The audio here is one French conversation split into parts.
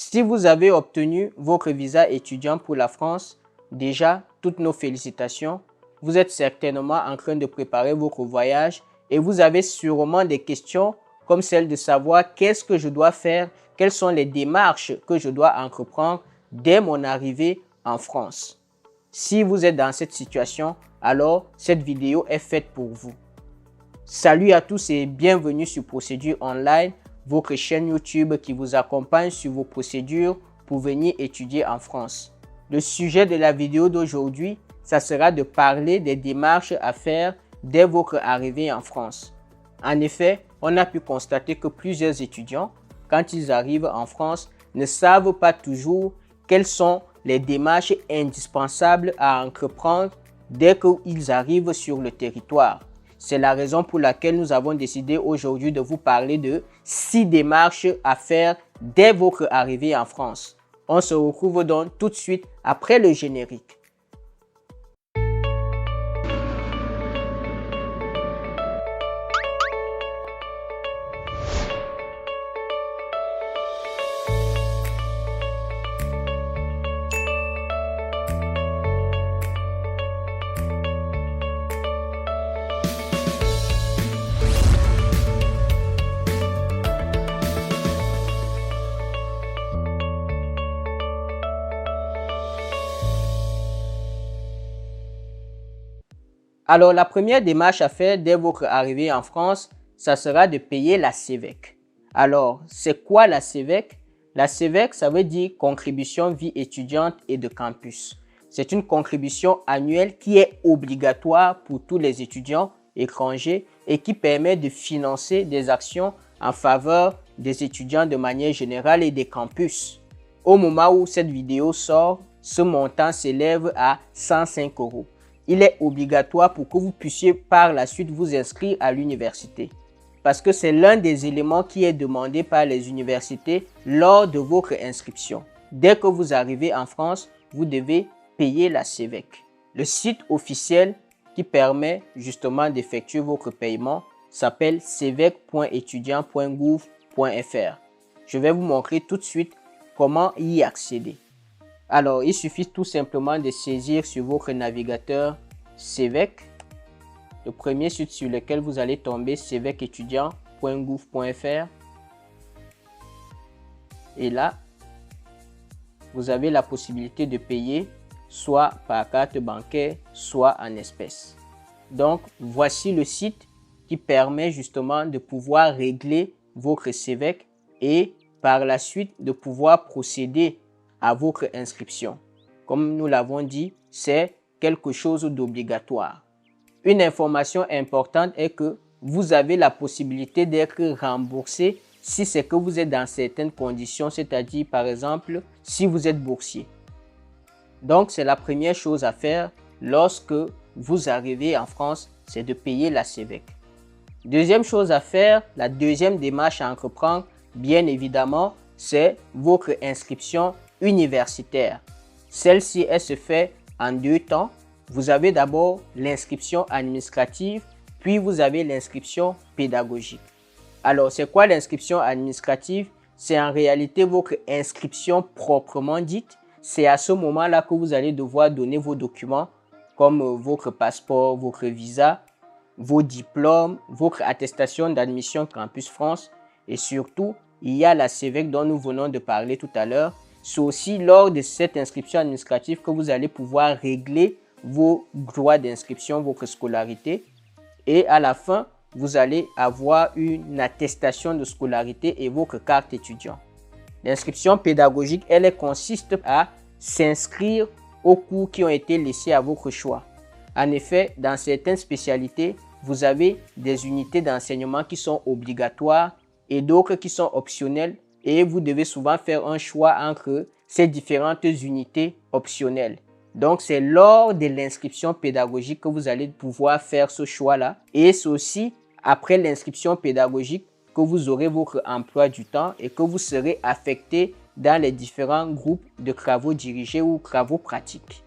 Si vous avez obtenu votre visa étudiant pour la France, déjà, toutes nos félicitations. Vous êtes certainement en train de préparer votre voyage et vous avez sûrement des questions comme celle de savoir qu'est-ce que je dois faire, quelles sont les démarches que je dois entreprendre dès mon arrivée en France. Si vous êtes dans cette situation, alors cette vidéo est faite pour vous. Salut à tous et bienvenue sur Procédure Online, votre chaîne YouTube qui vous accompagne sur vos procédures pour venir étudier en France. Le sujet de la vidéo d'aujourd'hui, ça sera de parler des démarches à faire dès votre arrivée en France. En effet, on a pu constater que plusieurs étudiants, quand ils arrivent en France, ne savent pas toujours quelles sont les démarches indispensables à entreprendre dès qu'ils arrivent sur le territoire. C'est la raison pour laquelle nous avons décidé aujourd'hui de vous parler de 6 démarches à faire dès votre arrivée en France. On se retrouve donc tout de suite après le générique. Alors, la première démarche à faire dès votre arrivée en France, ça sera de payer la CEVEC. Alors, c'est quoi la CEVEC? La CEVEC, ça veut dire Contribution Vie étudiante et de campus. C'est une contribution annuelle qui est obligatoire pour tous les étudiants étrangers et qui permet de financer des actions en faveur des étudiants de manière générale et des campus. Au moment où cette vidéo sort, ce montant s'élève à 105 €. Il est obligatoire pour que vous puissiez par la suite vous inscrire à l'université. Parce que c'est l'un des éléments qui est demandé par les universités lors de votre inscription. Dès que vous arrivez en France, vous devez payer la CEVEC. Le site officiel qui permet justement d'effectuer votre paiement s'appelle cevec.etudiant.gouv.fr. Je vais vous montrer tout de suite comment y accéder. Alors, il suffit tout simplement de saisir sur votre navigateur CEVEC. Le premier site sur lequel vous allez tomber, cevecetudiant.gouv.fr. Et là, vous avez la possibilité de payer soit par carte bancaire, soit en espèces. Donc, voici le site qui permet justement de pouvoir régler votre CEVEC et par la suite de pouvoir procéder à votre inscription. Comme nous l'avons dit, c'est quelque chose d'obligatoire. Une information importante est que vous avez la possibilité d'être remboursé si c'est que vous êtes dans certaines conditions, c'est-à-dire par exemple si vous êtes boursier. Donc c'est la première chose à faire lorsque vous arrivez en France, c'est de payer la CEVEC. Deuxième chose à faire, la deuxième démarche à entreprendre, bien évidemment, c'est votre inscription universitaire. Celle-ci, elle se fait en 2 temps. Vous avez d'abord l'inscription administrative, puis vous avez l'inscription pédagogique. Alors, c'est quoi l'inscription administrative? C'est en réalité votre inscription proprement dite. C'est à ce moment-là que vous allez devoir donner vos documents comme votre passeport, votre visa, vos diplômes, votre attestation d'admission Campus France et surtout, il y a la CEVEC dont nous venons de parler tout à l'heure. C'est aussi lors de cette inscription administrative que vous allez pouvoir régler vos droits d'inscription, votre scolarité. Et à la fin, vous allez avoir une attestation de scolarité et votre carte étudiant. L'inscription pédagogique, elle consiste à s'inscrire aux cours qui ont été laissés à votre choix. En effet, dans certaines spécialités, vous avez des unités d'enseignement qui sont obligatoires et d'autres qui sont optionnelles. Et vous devez souvent faire un choix entre ces différentes unités optionnelles. Donc, c'est lors de l'inscription pédagogique que vous allez pouvoir faire ce choix-là. Et c'est aussi après l'inscription pédagogique que vous aurez votre emploi du temps et que vous serez affecté dans les différents groupes de travaux dirigés ou travaux pratiques.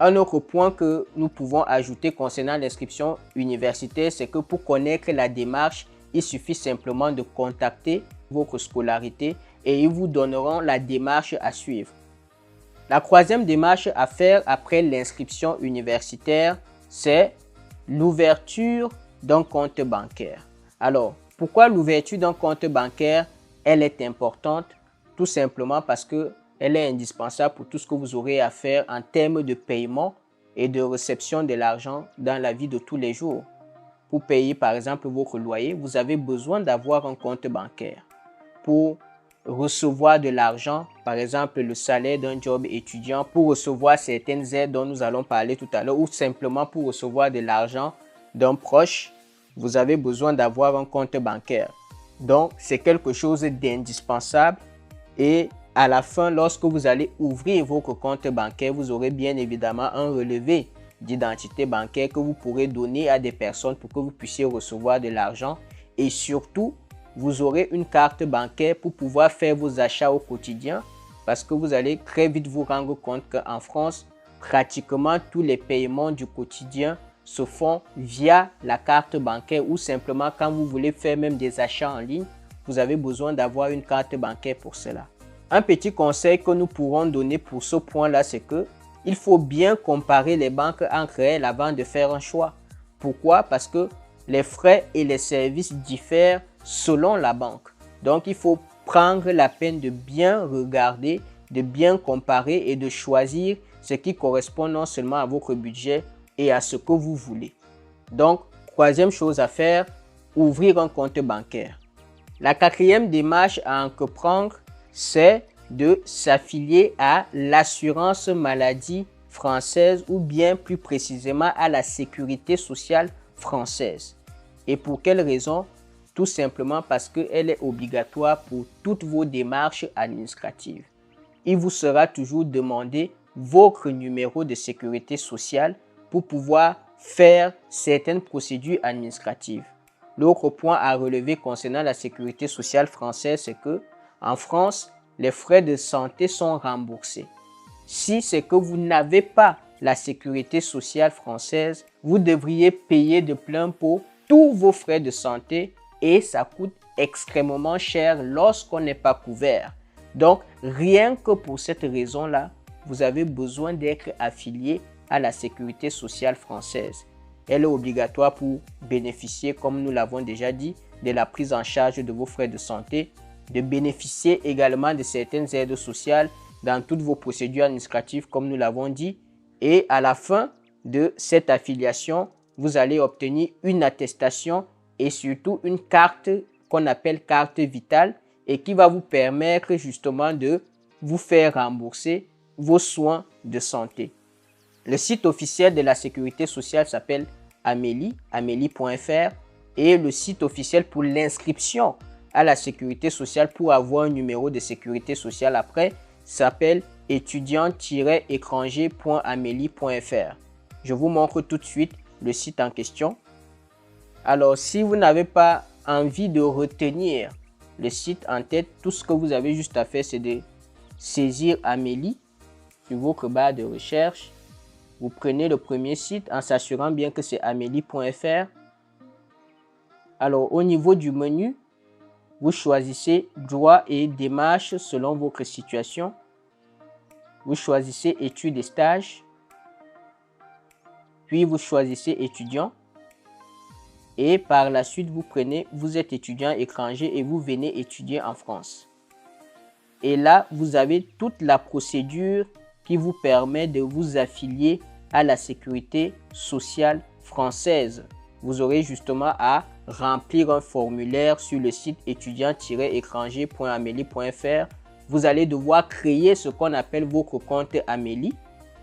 Un autre point que nous pouvons ajouter concernant l'inscription universitaire, c'est que pour connaître la démarche, il suffit simplement de contacter votre scolarité et ils vous donneront la démarche à suivre. La troisième démarche à faire après l'inscription universitaire, c'est l'ouverture d'un compte bancaire. Alors, pourquoi l'ouverture d'un compte bancaire, elle est importante? Tout simplement parce qu'elle est indispensable pour tout ce que vous aurez à faire en termes de paiement et de réception de l'argent dans la vie de tous les jours. Pour payer par exemple votre loyer, vous avez besoin d'avoir un compte bancaire. Pour recevoir de l'argent, par exemple le salaire d'un job étudiant, pour recevoir certaines aides dont nous allons parler tout à l'heure, ou simplement pour recevoir de l'argent d'un proche, vous avez besoin d'avoir un compte bancaire. Donc, c'est quelque chose d'indispensable et à la fin, lorsque vous allez ouvrir votre compte bancaire, vous aurez bien évidemment un relevé d'identité bancaire que vous pourrez donner à des personnes pour que vous puissiez recevoir de l'argent et surtout, vous aurez une carte bancaire pour pouvoir faire vos achats au quotidien parce que vous allez très vite vous rendre compte qu'en France, pratiquement tous les paiements du quotidien se font via la carte bancaire ou simplement quand vous voulez faire même des achats en ligne, vous avez besoin d'avoir une carte bancaire pour cela. Un petit conseil que nous pourrons donner pour ce point-là, c'est que il faut bien comparer les banques entre elles avant de faire un choix. Pourquoi? Parce que les frais et les services diffèrent selon la banque. Donc, il faut prendre la peine de bien regarder, de bien comparer et de choisir ce qui correspond non seulement à votre budget et à ce que vous voulez. Donc, troisième chose à faire, ouvrir un compte bancaire. La quatrième démarche à entreprendre, c'est de s'affilier à l'assurance maladie française ou bien plus précisément à la sécurité sociale française. Et pour quelle raison? Tout simplement parce qu'elle est obligatoire pour toutes vos démarches administratives. Il vous sera toujours demandé votre numéro de sécurité sociale pour pouvoir faire certaines procédures administratives. L'autre point à relever concernant la sécurité sociale française, c'est que en France, les frais de santé sont remboursés. Si c'est que vous n'avez pas la sécurité sociale française, vous devriez payer de plein pot tous vos frais de santé et ça coûte extrêmement cher lorsqu'on n'est pas couvert. Donc, rien que pour cette raison-là, vous avez besoin d'être affilié à la sécurité sociale française. Elle est obligatoire pour bénéficier, comme nous l'avons déjà dit, de la prise en charge de vos frais de santé, de bénéficier également de certaines aides sociales dans toutes vos procédures administratives, comme nous l'avons dit. Et à la fin de cette affiliation, vous allez obtenir une attestation et surtout une carte qu'on appelle carte vitale et qui va vous permettre justement de vous faire rembourser vos soins de santé. Le site officiel de la sécurité sociale s'appelle Amélie, amélie.fr et le site officiel pour l'inscription à la sécurité sociale pour avoir un numéro de sécurité sociale après s'appelle étudiant-étranger.amélie.fr. Je vous montre tout de suite le site en question. Alors, si vous n'avez pas envie de retenir le site en tête, tout ce que vous avez juste à faire, c'est de saisir Amélie sur votre barre de recherche. Vous prenez le premier site en s'assurant bien que c'est amélie.fr. Alors, au niveau du menu, vous choisissez droits et démarches selon votre situation. Vous choisissez études et stages. Puis, vous choisissez étudiant. Et par la suite, vous êtes étudiant étranger et vous venez étudier en France. Et là, vous avez toute la procédure qui vous permet de vous affilier à la sécurité sociale française. Vous aurez justement à remplir un formulaire sur le site étudiant-étranger.amélie.fr. Vous allez devoir créer ce qu'on appelle votre compte Amélie.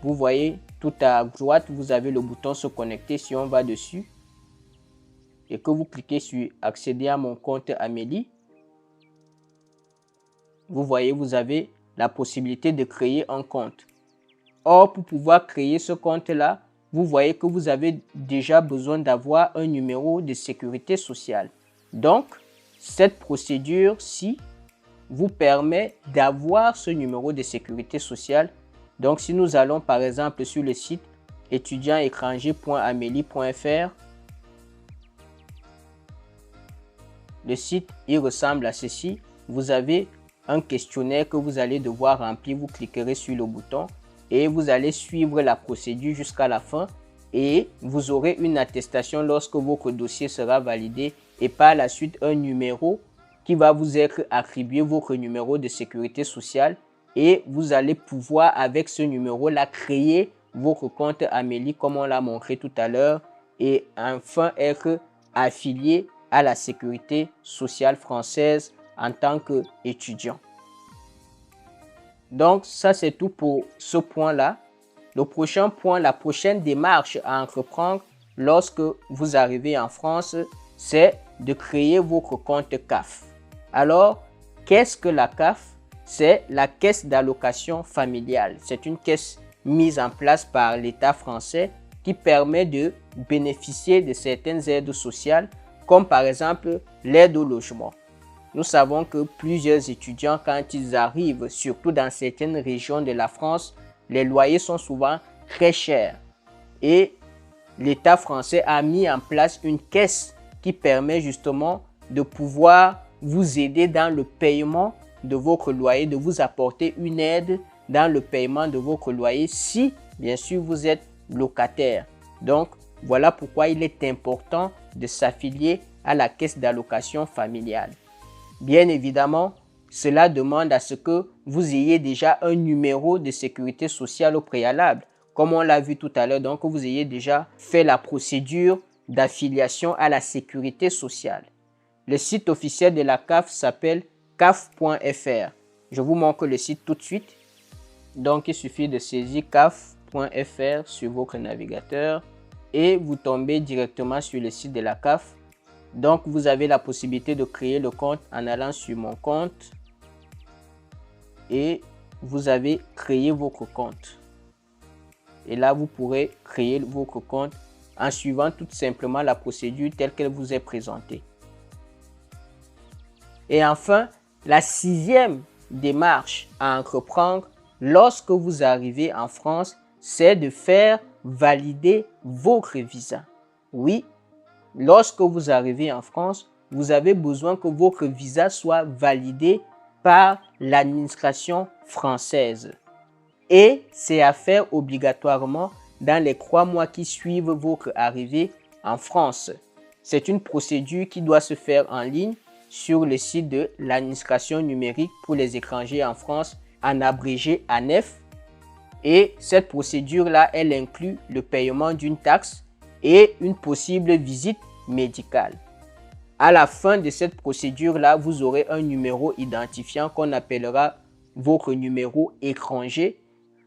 Vous voyez tout à droite, vous avez le bouton se connecter. Si on va dessus et que vous cliquez sur accéder à mon compte Amélie, vous voyez, vous avez la possibilité de créer un compte. Or, pour pouvoir créer ce compte-là, vous voyez que vous avez déjà besoin d'avoir un numéro de sécurité sociale. Donc, cette procédure-ci vous permet d'avoir ce numéro de sécurité sociale. Donc, si nous allons par exemple sur le site étudiant-étranger.amélie.fr, le site il ressemble à ceci. Vous avez un questionnaire que vous allez devoir remplir. Vous cliquerez sur le bouton et vous allez suivre la procédure jusqu'à la fin et vous aurez une attestation lorsque votre dossier sera validé et par la suite un numéro qui va vous être attribué, votre numéro de sécurité sociale, et vous allez pouvoir avec ce numéro-là créer votre compte Amélie comme on l'a montré tout à l'heure et enfin être affilié à la sécurité sociale française en tant qu'étudiant. Donc ça c'est tout pour ce point-là. Le prochain point, la prochaine démarche à entreprendre lorsque vous arrivez en France, c'est de créer votre compte CAF. Alors, qu'est-ce que la CAF? C'est la caisse d'allocation familiale. C'est une caisse mise en place par l'État français qui permet de bénéficier de certaines aides sociales, comme par exemple l'aide au logement. Nous savons que plusieurs étudiants, quand ils arrivent, surtout dans certaines régions de la France, les loyers sont souvent très chers. Et l'État français a mis en place une caisse qui permet justement de pouvoir vous aider dans le paiement de votre loyer, de vous apporter une aide dans le paiement de votre loyer si, bien sûr, vous êtes locataire. Donc, voilà pourquoi il est important de s'affilier à la caisse d'allocation familiale. Bien évidemment, cela demande à ce que vous ayez déjà un numéro de sécurité sociale au préalable, comme on l'a vu tout à l'heure, donc vous ayez déjà fait la procédure d'affiliation à la sécurité sociale. Le site officiel de la CAF s'appelle caf.fr. Je vous montre le site tout de suite. Donc, il suffit de saisir caf.fr sur votre navigateur et vous tombez directement sur le site de la CAF. Donc, vous avez la possibilité de créer le compte en allant sur mon compte et vous avez créé votre compte. Et là, vous pourrez créer votre compte en suivant tout simplement la procédure telle qu'elle vous est présentée. Et enfin, la sixième démarche à entreprendre lorsque vous arrivez en France, c'est de faire valider votre visa. Oui, lorsque vous arrivez en France, vous avez besoin que votre visa soit validé par l'administration française. Et c'est à faire obligatoirement dans les 3 mois qui suivent votre arrivée en France. C'est une procédure qui doit se faire en ligne sur le site de l'administration numérique pour les étrangers en France, en abrégé ANEF. Et cette procédure-là, elle inclut le paiement d'une taxe et une possible visite médicale. À la fin de cette procédure-là, vous aurez un numéro identifiant qu'on appellera votre numéro étranger.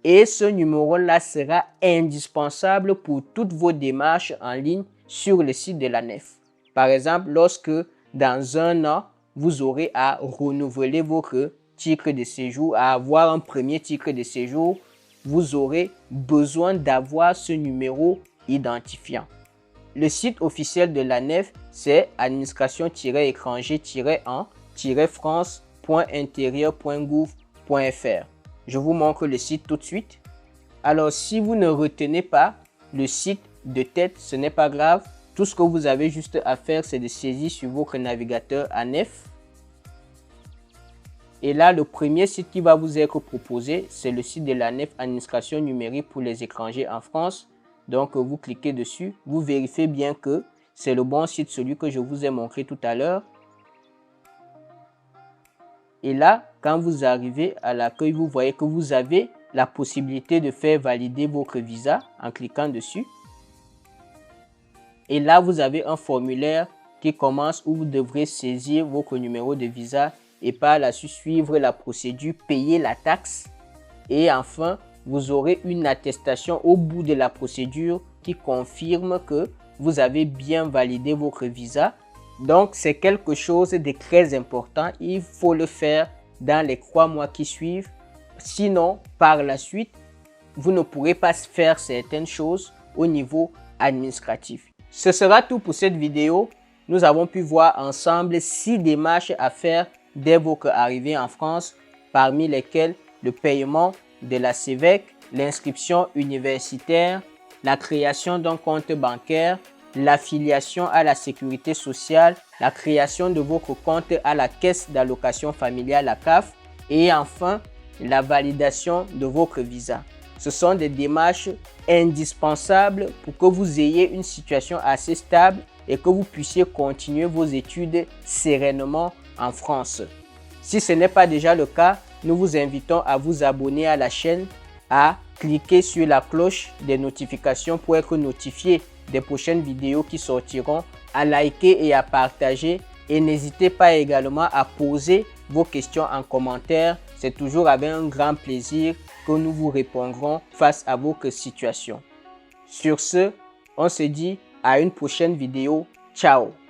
Et ce numéro-là sera indispensable pour toutes vos démarches en ligne sur le site de l'ANEF. Par exemple, lorsque dans 1 an, vous aurez à renouveler votre titre de séjour, à avoir un premier titre de séjour, vous aurez besoin d'avoir ce numéro identifiant. Le site officiel de l'ANEF, c'est administration-étranger-france.intérieur.gouv.fr. Je vous montre le site tout de suite. Alors, si vous ne retenez pas le site de tête, ce n'est pas grave. Tout ce que vous avez juste à faire, c'est de saisir sur votre navigateur ANEF. Et là, le premier site qui va vous être proposé, c'est le site de l'ANEF, Administration numérique pour les étrangers en France. Donc, vous cliquez dessus. Vous vérifiez bien que c'est le bon site, celui que je vous ai montré tout à l'heure. Et là, quand vous arrivez à l'accueil, vous voyez que vous avez la possibilité de faire valider votre visa en cliquant dessus. Et là, vous avez un formulaire qui commence où vous devrez saisir votre numéro de visa et par la suite suivre la procédure, payer la taxe. Et enfin, vous aurez une attestation au bout de la procédure qui confirme que vous avez bien validé votre visa. Donc, c'est quelque chose de très important. Il faut le faire dans les 3 mois qui suivent. Sinon, par la suite, vous ne pourrez pas faire certaines choses au niveau administratif. Ce sera tout pour cette vidéo. Nous avons pu voir ensemble 6 démarches à faire dès votre arrivée en France, parmi lesquelles le paiement de la CEVEC, l'inscription universitaire, la création d'un compte bancaire, l'affiliation à la sécurité sociale, la création de votre compte à la caisse d'allocation familiale, la CAF, Et enfin, la validation de votre visa. Ce sont des démarches indispensables pour que vous ayez une situation assez stable et que vous puissiez continuer vos études sereinement en France. Si ce n'est pas déjà le cas, nous vous invitons à vous abonner à la chaîne, à cliquer sur la cloche des notifications pour être notifié des prochaines vidéos qui sortiront, à liker et à partager. Et n'hésitez pas également à poser vos questions en commentaire. C'est toujours avec un grand plaisir que nous vous répondrons face à votre situation. Sur ce, on se dit à une prochaine vidéo. Ciao!